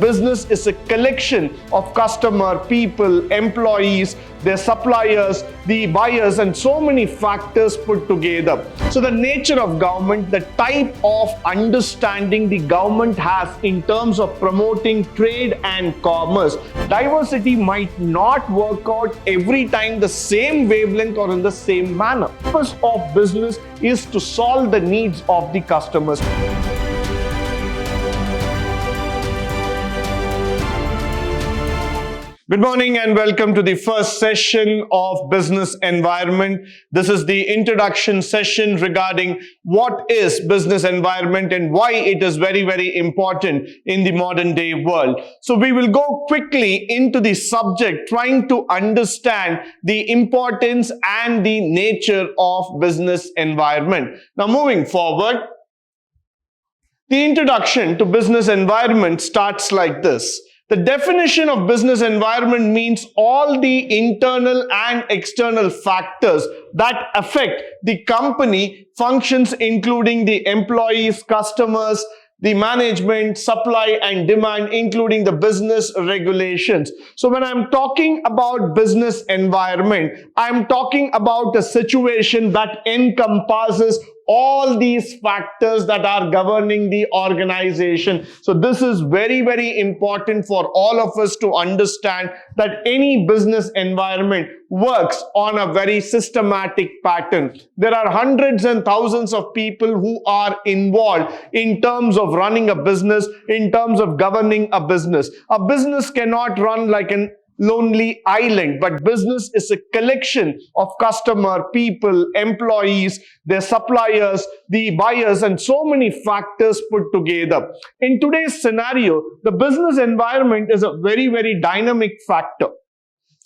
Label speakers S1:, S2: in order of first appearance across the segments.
S1: business is a collection of customer, people, employees, their suppliers, the buyers, and so many factors put together. So the nature of government, the type of understanding the government has in terms of promoting trade and commerce, diversity might not work out every time the same wavelength or in the same manner. The purpose of business is to solve the needs of the customers. Good morning and welcome to the first session of Business Environment. This is the introduction session regarding what is business environment and why it is very, very important in the modern day world. So we will go quickly into the subject, trying to understand the importance and the nature of business environment. Now moving forward, the introduction to business environment starts like this. The definition of business environment means all the internal and external factors that affect the company functions, including the employees, customers, the management, supply and demand, including the business regulations. So when I'm talking about business environment, I'm talking about a situation that encompasses all these factors that are governing the organization. So this is very, very important for all of us to understand that any business environment works on a very systematic pattern. There are hundreds and thousands of people who are involved in terms of running a business, in terms of governing a business. A business cannot run like an lonely island, but business is a collection of customer, people, employees, their suppliers, the buyers, and so many factors put together. In today's scenario, the business environment is a very, very dynamic factor.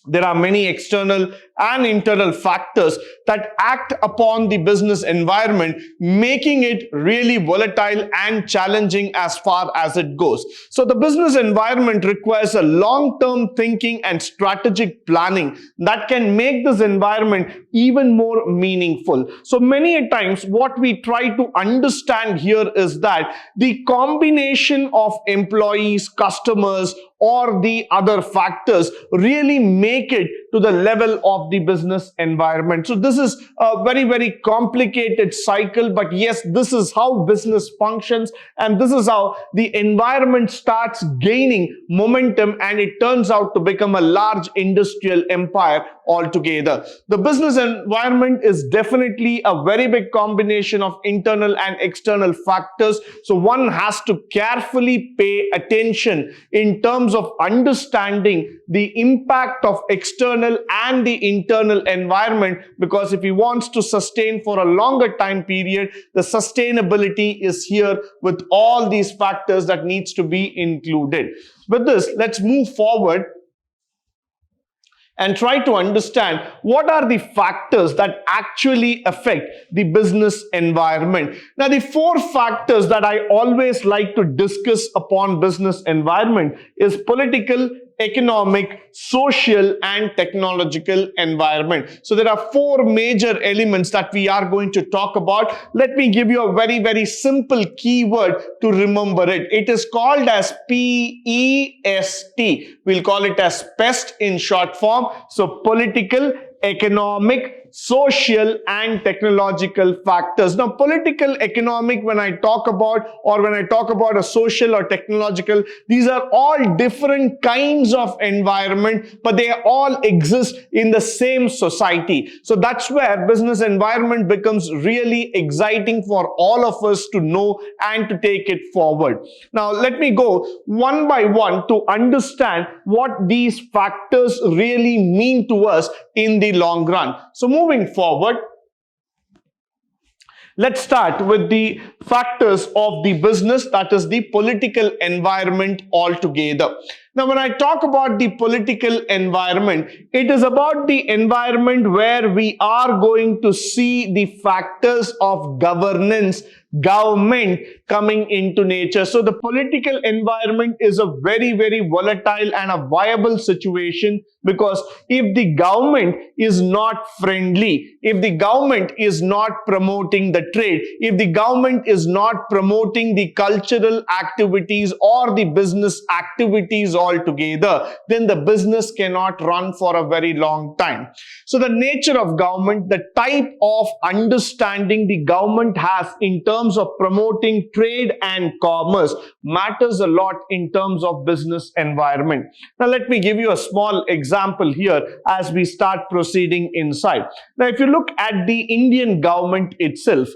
S1: There are many external and internal factors that act upon the business environment, making it really volatile and challenging as far as it goes. So the business environment requires a long-term thinking and strategic planning that can make this environment even more meaningful. So many a times what we try to understand here is that the combination of employees, customers, or the other factors really make it to the level of the business environment. So this is a very, very complicated cycle, but yes, this is how business functions, and this is how the environment starts gaining momentum and it turns out to become a large industrial empire altogether. The business environment is definitely a very big combination of internal and external factors. So one has to carefully pay attention in terms of understanding the impact of external and the internal environment, because if he wants to sustain for a longer time period, the sustainability is here with all these factors that needs to be included. With this, let's move forward and try to understand what are the factors that actually affect the business environment. Now, the four factors that I always like to discuss upon business environment is political, economic, social, and technological environment. So there are four major elements that we are going to talk about. Let me give you a very, very simple keyword to remember it. It is called as PEST. We'll call it as PEST in short form. So political, economic, social, and technological factors. Now, political, economic, when I talk about a social or technological, these are all different kinds of environment, but they all exist in the same society. So that's where business environment becomes really exciting for all of us to know and to take it forward. Now, let me go one by one to understand what these factors really mean to us in the long run. So moving forward, let's start with the factors of the business, that is the political environment altogether. Now, when I talk about the political environment, it is about the environment where we are going to see the factors of governance government coming into nature. So the political environment is a very, very volatile and a viable situation, because if the government is not friendly, if the government is not promoting the trade, if the government is not promoting the cultural activities or the business activities altogether, then the business cannot run for a very long time. So the nature of government, the type of understanding the government has in terms of promoting trade and commerce matters a lot in terms of business environment. Now let me give you a small example here as we start proceeding inside. Now if you look at the Indian government itself,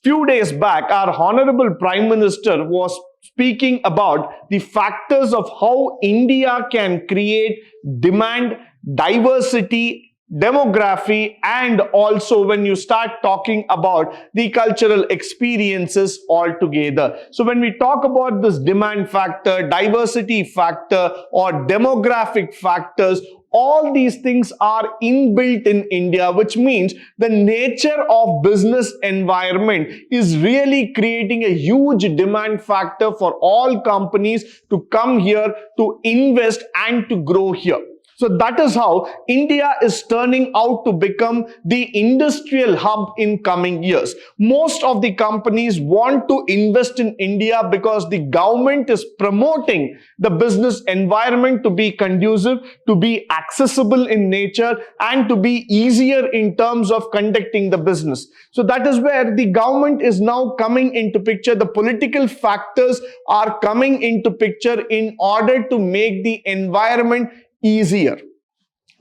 S1: few days back our Honorable Prime Minister was speaking about the factors of how India can create demand, diversity, demography, and also when you start talking about the cultural experiences altogether. So when we talk about this demand factor, diversity factor, or demographic factors, all these things are inbuilt in India, which means the nature of business environment is really creating a huge demand factor for all companies to come here, to invest and to grow here. So that is how India is turning out to become the industrial hub in coming years. Most of the companies want to invest in India because the government is promoting the business environment to be conducive, to be accessible in nature, and to be easier in terms of conducting the business. So that is where the government is now coming into picture. The political factors are coming into picture in order to make the environment easier.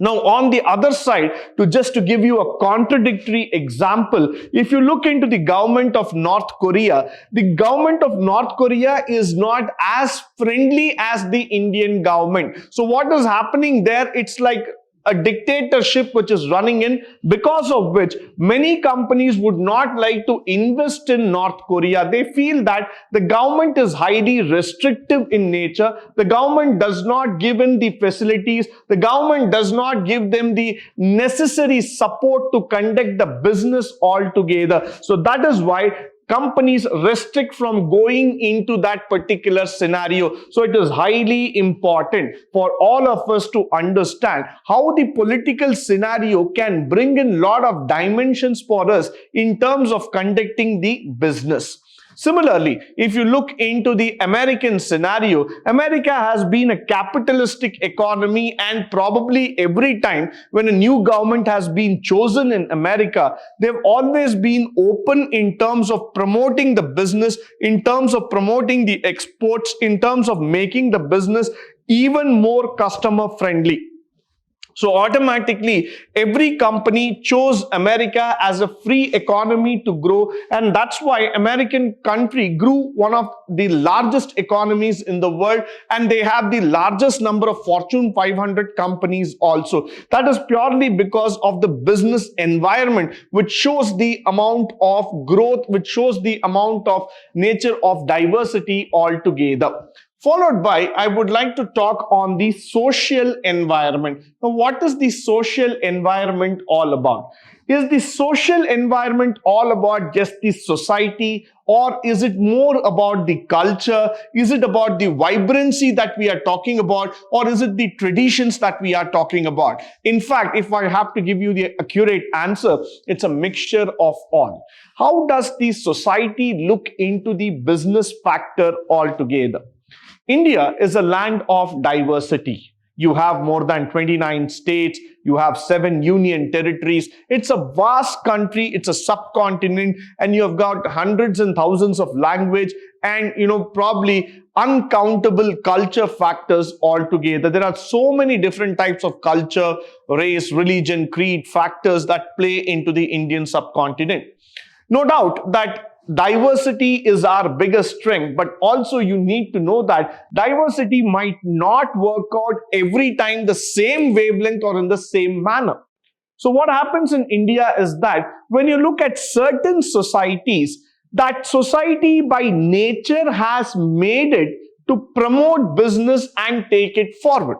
S1: Now, on the other side, to give you a contradictory example, if you look into the government of North Korea, the government of North Korea is not as friendly as the Indian government. So what is happening there? It's like a dictatorship which is running in, because of which many companies would not like to invest in North Korea. They feel that the government is highly restrictive in nature. The government does not give in the facilities. The government does not give them the necessary support to conduct the business altogether. So that is why companies restrict from going into that particular scenario. So it is highly important for all of us to understand how the political scenario can bring in a lot of dimensions for us in terms of conducting the business. Similarly, if you look into the American scenario, America has been a capitalistic economy, and probably every time when a new government has been chosen in America, they've always been open in terms of promoting the business, in terms of promoting the exports, in terms of making the business even more customer friendly. So automatically, every company chose America as a free economy to grow, and that's why American country grew one of the largest economies in the world, and they have the largest number of Fortune 500 companies also. That is purely because of the business environment, which shows the amount of growth, which shows the amount of nature of diversity altogether. Followed by, I would like to talk on the social environment. Now, what is the social environment all about? Is the social environment all about just the society, or is it more about the culture? Is it about the vibrancy that we are talking about, or is it the traditions that we are talking about? In fact, if I have to give you the accurate answer, it's a mixture of all. How does the society look into the business factor altogether? India is a land of diversity. You have more than 29 states, you have 7 union territories. It's a vast country, it's a subcontinent, and you have got hundreds and thousands of language and probably uncountable culture factors altogether. There are so many different types of culture, race, religion, creed factors that play into the Indian subcontinent. No doubt that diversity is our biggest strength, but also you need to know that diversity might not work out every time the same wavelength or in the same manner. So what happens in India is that when you look at certain societies, that society by nature has made it to promote business and take it forward.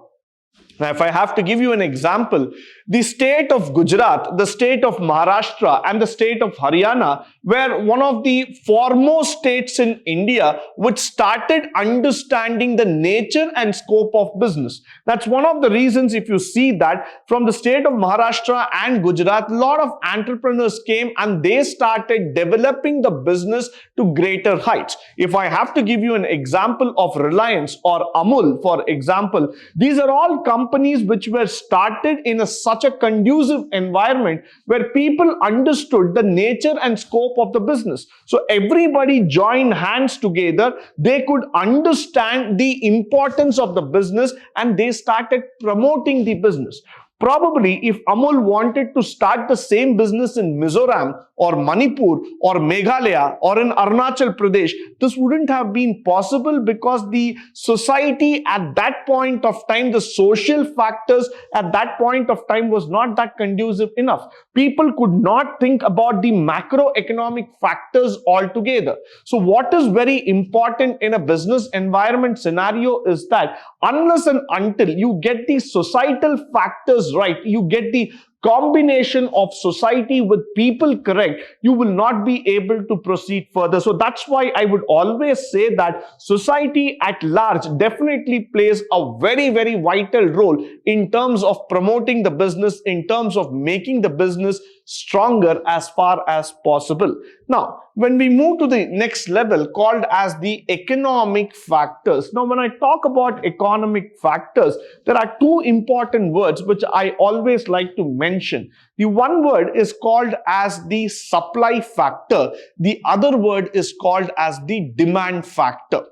S1: Now, if I have to give you an example, The state of Gujarat, the state of Maharashtra, and the state of Haryana were one of the foremost states in India which started understanding the nature and scope of business. That's one of the reasons, if you see that from the state of Maharashtra and Gujarat, a lot of entrepreneurs came and they started developing the business to greater heights. If I have to give you an example of Reliance or Amul, for example, these are all companies which were started in such a conducive environment where people understood the nature and scope of the business. So everybody joined hands together. They could understand the importance of the business and they started promoting the business. Probably if Amul wanted to start the same business in Mizoram or Manipur or Meghalaya or in Arunachal Pradesh, this wouldn't have been possible because the society at that point of time, the social factors at that point of time was not that conducive enough. People could not think about the macroeconomic factors altogether. So what is very important in a business environment scenario is that unless and until you get the societal factors right, you get the combination of society with people correct, you will not be able to proceed further. So that's why I would always say that society at large definitely plays a very, very vital role in terms of promoting the business, in terms of making the business stronger as far as possible. Now, when we move to the next level called as the economic factors. Now, when I talk about economic factors, there are two important words which I always like to mention. The one word is called as the supply factor. The other word is called as the demand factor.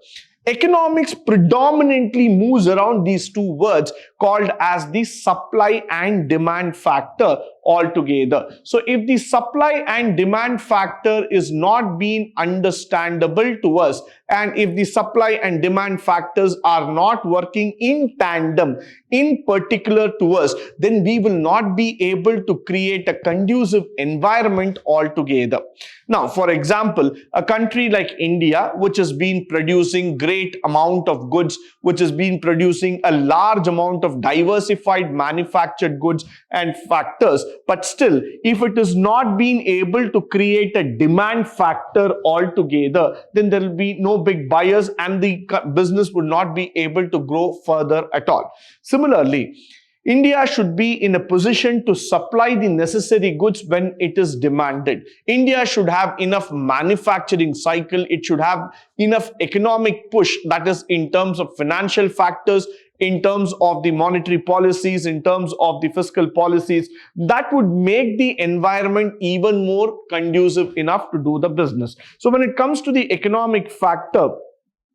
S1: Economics predominantly moves around these two words called as the supply and demand factor altogether. So if the supply and demand factor is not being understandable to us, and if the supply and demand factors are not working in tandem, in particular to us, then we will not be able to create a conducive environment altogether. Now, for example, a country like India, which has been producing great amount of goods, which has been producing a large amount of diversified manufactured goods and factors, but still, if it is not being able to create a demand factor altogether, then there will be no big buyers and the business would not be able to grow further at all. Similarly, India should be in a position to supply the necessary goods when it is demanded. India should have enough manufacturing cycle. It should have enough economic push, that is in terms of financial factors, in terms of the monetary policies, in terms of the fiscal policies, that would make the environment even more conducive enough to do the business. So when it comes to the economic factor,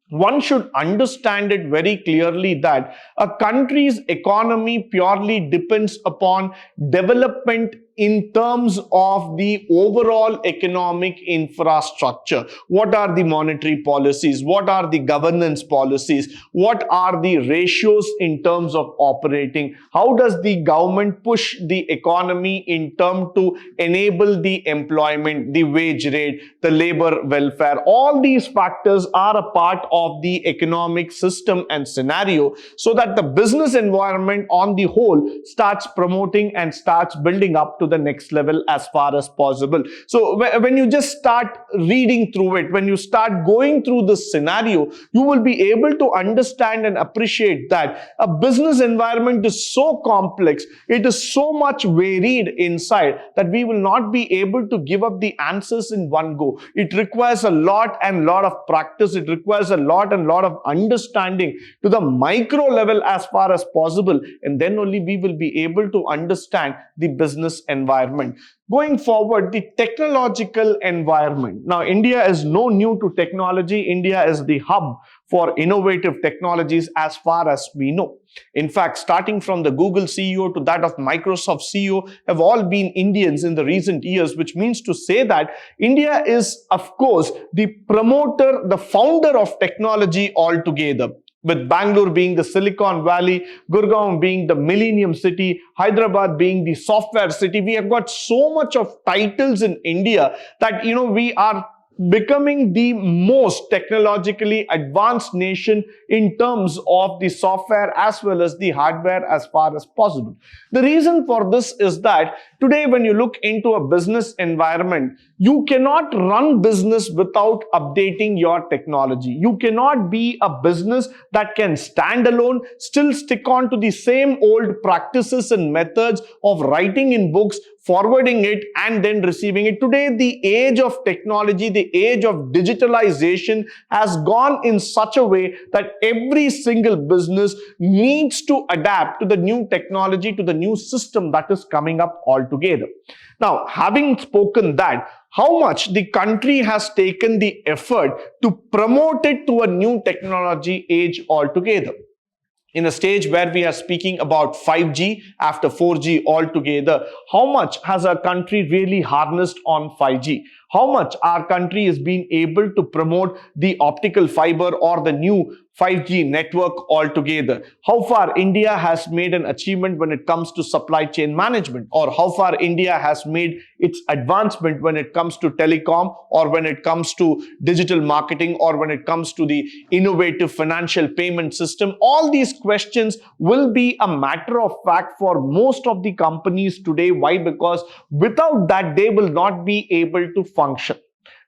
S1: one should understand it very clearly that a country's economy purely depends upon development in terms of the overall economic infrastructure. What are the monetary policies? What are the governance policies? What are the ratios in terms of operating? How does the government push the economy in terms to enable the employment, the wage rate, the labor welfare? All these factors are a part of the economic system and scenario so that the business environment on the whole starts promoting and starts building up to the next level as far as possible. So when you just start reading through it, when you start going through this scenario, you will be able to understand and appreciate that a business environment is so complex, it is so much varied inside that we will not be able to give up the answers in one go. It requires a lot and lot of practice. It requires a lot and lot of understanding to the micro level as far as possible, and then only we will be able to understand the business environment. Going forward, the technological environment. Now, India is no new to technology. India is the hub for innovative technologies as far as we know. In fact, starting from the Google CEO to that of Microsoft CEO have all been Indians in the recent years, which means to say that India is, of course, the promoter, the founder of technology altogether. With Bangalore being the Silicon Valley, Gurgaon being the Millennium City, Hyderabad being the software city, we have got so much of titles in India that, we are becoming the most technologically advanced nation in terms of the software as well as the hardware as far as possible. The reason for this is that today when you look into a business environment, you cannot run business without updating your technology. You cannot be a business that can stand alone, still stick on to the same old practices and methods of writing in books, forwarding it and then receiving it. Today, the age of technology, the age of digitalization has gone in such a way that every single business needs to adapt to the new technology, to the new system that is coming up altogether. Now, having spoken that, how much the country has taken the effort to promote it to a new technology age altogether. In a stage where we are speaking about 5G after 4G altogether, how much has our country really harnessed on 5G? How much our country is being able to promote the optical fiber or the new 5G network altogether? How far India has made an achievement when it comes to supply chain management, or how far India has made its advancement when it comes to telecom, or when it comes to digital marketing, or when it comes to the innovative financial payment system. All these questions will be a matter of fact for most of the companies today. Why? Because without that, they will not be able to function.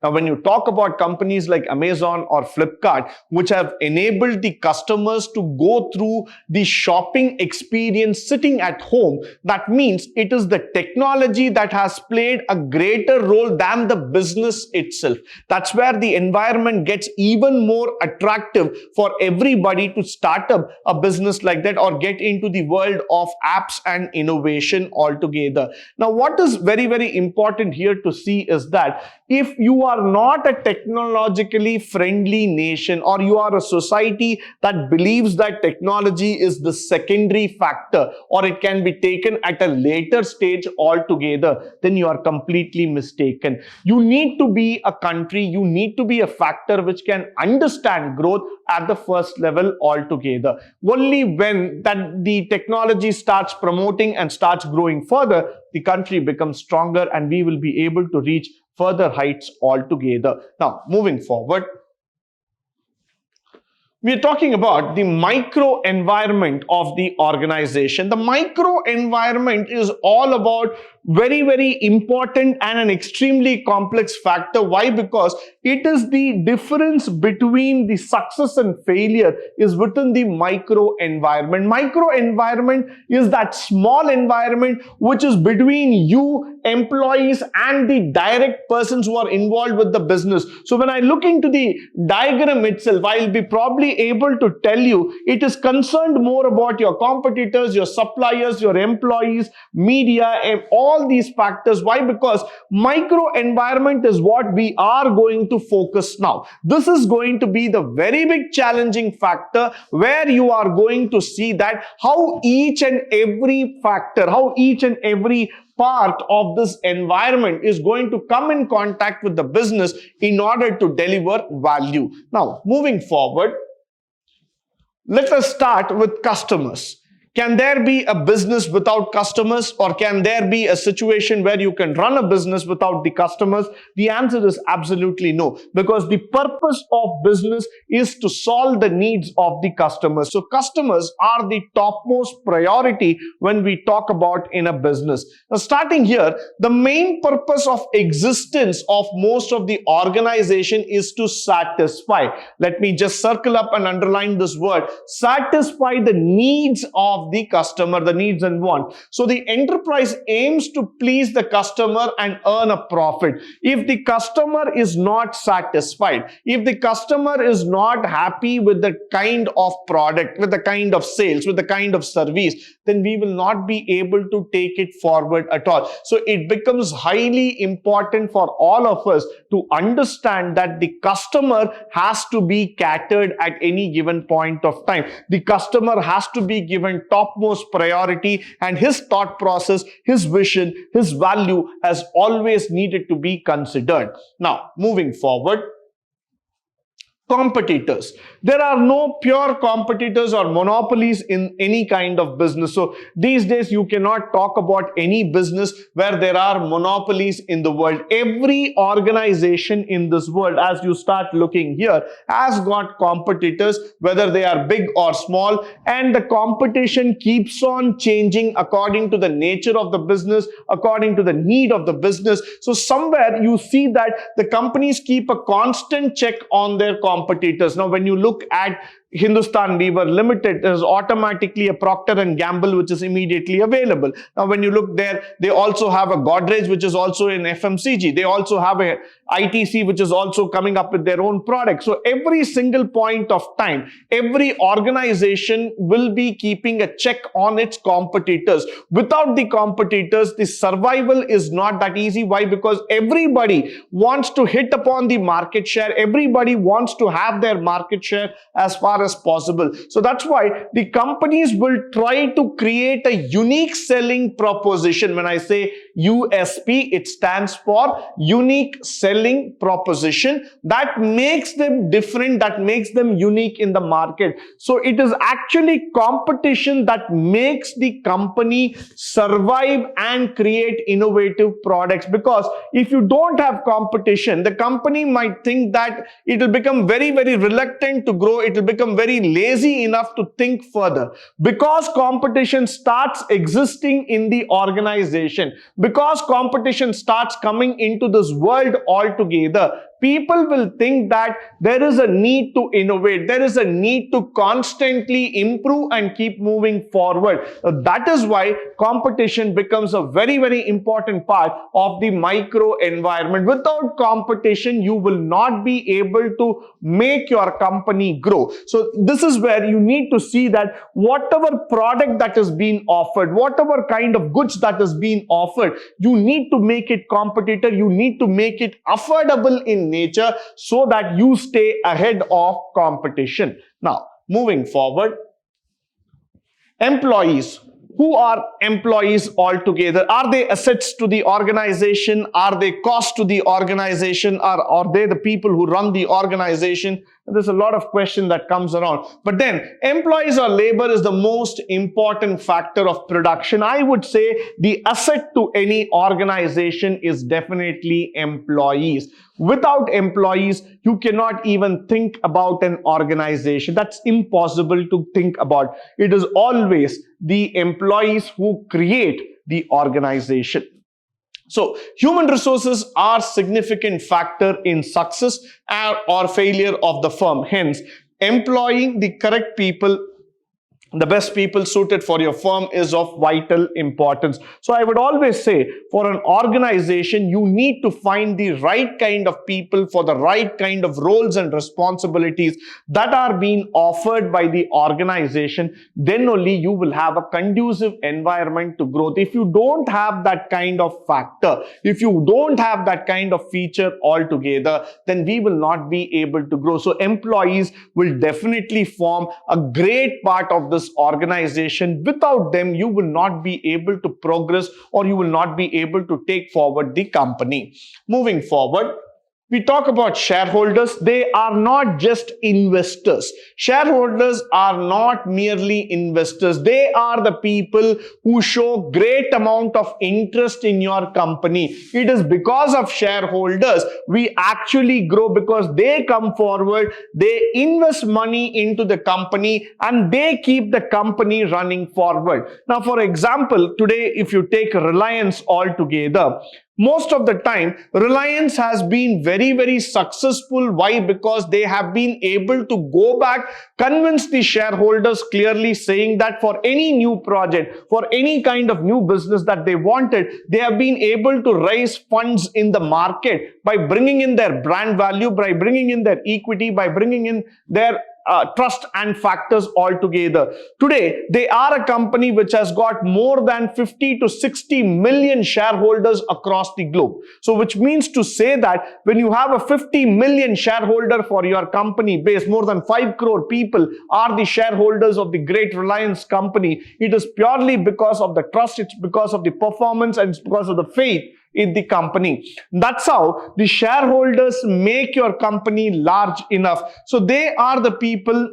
S1: Now, when you talk about companies like Amazon or Flipkart, which have enabled the customers to go through the shopping experience sitting at home, that means it is the technology that has played a greater role than the business itself. That's where the environment gets even more attractive for everybody to start up a business like that or get into the world of apps and innovation altogether. Now, what is very, very important here to see is that if you are not a technologically friendly nation, or you are a society that believes that technology is the secondary factor, or it can be taken at a later stage altogether, then you are completely mistaken. You need to be a country, you need to be a factor which can understand growth at the first level altogether. Only when that the technology starts promoting and starts growing further, the country becomes stronger and we will be able to reach further heights altogether. Now, moving forward, we are talking about the micro environment of the organization. The micro environment is all about very, very important and an extremely complex factor. Why? Because it is the difference between the success and failure is within the micro environment. Micro environment is that small environment which is between you, employees, and the direct persons who are involved with the business. So when I look into the diagram itself, I'll be probably able to tell you it is concerned more about your competitors, your suppliers, your employees, media, and all these factors. Why? Because micro environment is what we are going to focus now. This is going to be the very big challenging factor where you are going to see that how each and every factor, how each and every part of this environment is going to come in contact with the business in order to deliver value. Now, moving forward, let us start with customers. Can there be a business without customers, or can there be a situation where you can run a business without the customers? The answer is absolutely no, because the purpose of business is to solve the needs of the customers. So customers are the topmost priority when we talk about in a business. Now, starting here, the main purpose of existence of most of the organization is to satisfy. Let me just circle up and underline this word: satisfy the needs of the customer, the needs and want. So the enterprise aims to please the customer and earn a profit. If the customer is not satisfied, if the customer is not happy with the kind of product, with the kind of sales, with the kind of service, then we will not be able to take it forward at all. So it becomes highly important for all of us to understand that the customer has to be catered at any given point of time. The customer has to be given topmost priority, and his thought process, his vision, his value has always needed to be considered. Now, moving forward, Competitors. There are no pure competitors or monopolies in any kind of business. So these days you cannot talk about any business where there are monopolies in the world. Every organization in this world, as you start looking here, has got competitors, whether they are big or small, and the competition keeps on changing according to the nature of the business, according to the need of the business. So somewhere you see that the companies keep a constant check on their competitors. Now, when you look at Hindustan Lever Limited, there's automatically a Procter and Gamble which is immediately available. Now, when you look there, they also have a Godrej which is also in FMCG. They also have a ITC which is also coming up with their own product. So every single point of time, every organization will be keeping a check on its competitors. Without the competitors, the survival is not that easy. Why? Because everybody wants to hit upon the market share. Everybody wants to have their market share as far as possible. So that's why the companies will try to create a unique selling proposition. When I say USP, it stands for unique selling proposition that makes them different, that makes them unique in the market. So it is actually competition that makes the company survive and create innovative products. Because if you don't have competition, the company might think that it will become very, very reluctant to grow. It will become very lazy enough to think further. Because competition starts existing in the organization, because competition starts coming into this world altogether, people will think that there is a need to innovate. There is a need to constantly improve and keep moving forward. That is why competition becomes a very, very important part of the micro environment. Without competition, you will not be able to make your company grow. So this is where you need to see that whatever product that is being offered, whatever kind of goods that is being offered, you need to make it competitor. You need to make it affordable in nature so that you stay ahead of competition. Now, moving forward, employees. Who are employees altogether? Are they assets to the organization? Are they cost to the organization? Are they the people who run the organization? There's a lot of question that comes around. But then employees or labor is the most important factor of production. I would say the asset to any organization is definitely employees. Without employees, you cannot even think about an organization. That's impossible to think about. It is always the employees who create the organization. So human resources are a significant factor in success or failure of the firm. Hence, employing the correct people, the best people suited for your firm, is of vital importance. So I would always say, for an organization, you need to find the right kind of people for the right kind of roles and responsibilities that are being offered by the organization. Then only you will have a conducive environment to growth. If you don't have that kind of factor, if you don't have that kind of feature altogether, then we will not be able to grow. So employees will definitely form a great part of this organization. Without them, you will not be able to progress, or you will not be able to take forward the company. Moving forward, we talk about shareholders. They are not just investors. Shareholders are not merely investors. They are the people who show great amount of interest in your company. It is because of shareholders we actually grow, because they come forward, they invest money into the company, and they keep the company running forward. Now, for example, today if you take Reliance altogether, most of the time, Reliance has been very, very successful. Why? Because they have been able to go back, convince the shareholders, clearly saying that for any new project, for any kind of new business that they wanted, they have been able to raise funds in the market by bringing in their brand value, by bringing in their equity, by bringing in their trust and factors altogether. Today, they are a company which has got more than 50 to 60 million shareholders across the globe. So, which means to say that when you have a 50 million shareholder for your company base, more than 5 crore people are the shareholders of the great Reliance company. It is purely because of the trust, it's because of the performance, and it's because of the faith in the company. That's how the shareholders make your company large enough. So they are the people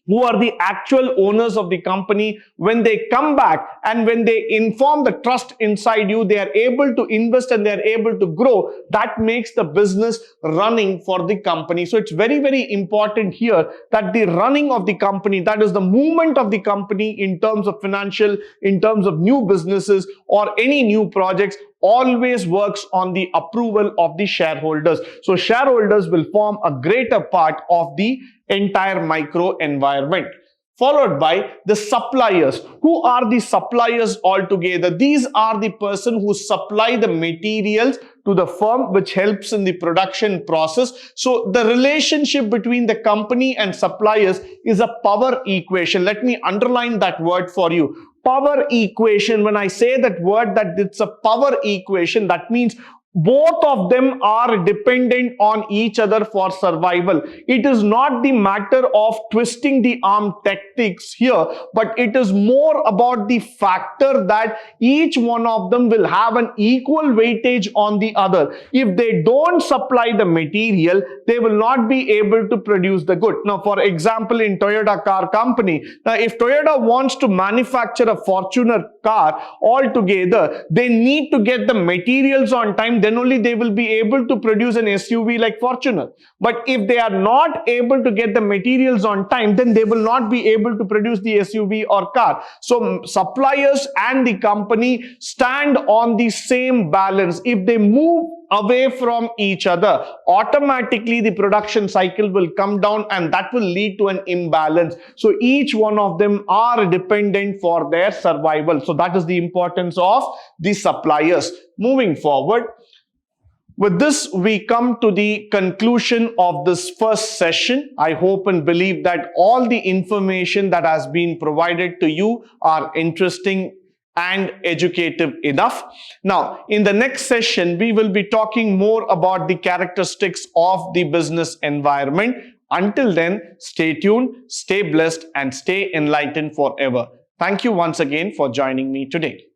S1: who are the actual owners of the company. When they come back and when they inform the trust inside you, they are able to invest and they are able to grow. That makes the business running for the company. So it's very, very important here that the running of the company, that is the movement of the company in terms of financial, in terms of new businesses or any new projects, always works on the approval of the shareholders. So shareholders will form a greater part of the entire micro environment. Followed by the suppliers. Who are the suppliers altogether? These are the person who supply the materials to the firm, which helps in the production process. So the relationship between the company and suppliers is a power equation. Let me underline that word for you. Power equation. When I say that word, that it's a power equation, that means both of them are dependent on each other for survival. It is not the matter of twisting the arm tactics here, but it is more about the factor that each one of them will have an equal weightage on the other. If they don't supply the material, they will not be able to produce the good. Now, for example, in Toyota car company, now if Toyota wants to manufacture a Fortuner car altogether, they need to get the materials on time. Then only they will be able to produce an SUV like Fortuner. But if they are not able to get the materials on time, then they will not be able to produce the SUV or car. So suppliers and the company stand on the same balance. If they move away from each other, automatically the production cycle will come down and that will lead to an imbalance. So each one of them are dependent for their survival. So that is the importance of the suppliers. Moving forward, with this, we come to the conclusion of this first session. I hope and believe that all the information that has been provided to you are interesting and educative enough. Now, in the next session, we will be talking more about the characteristics of the business environment. Until then, stay tuned, stay blessed, and stay enlightened forever. Thank you once again for joining me today.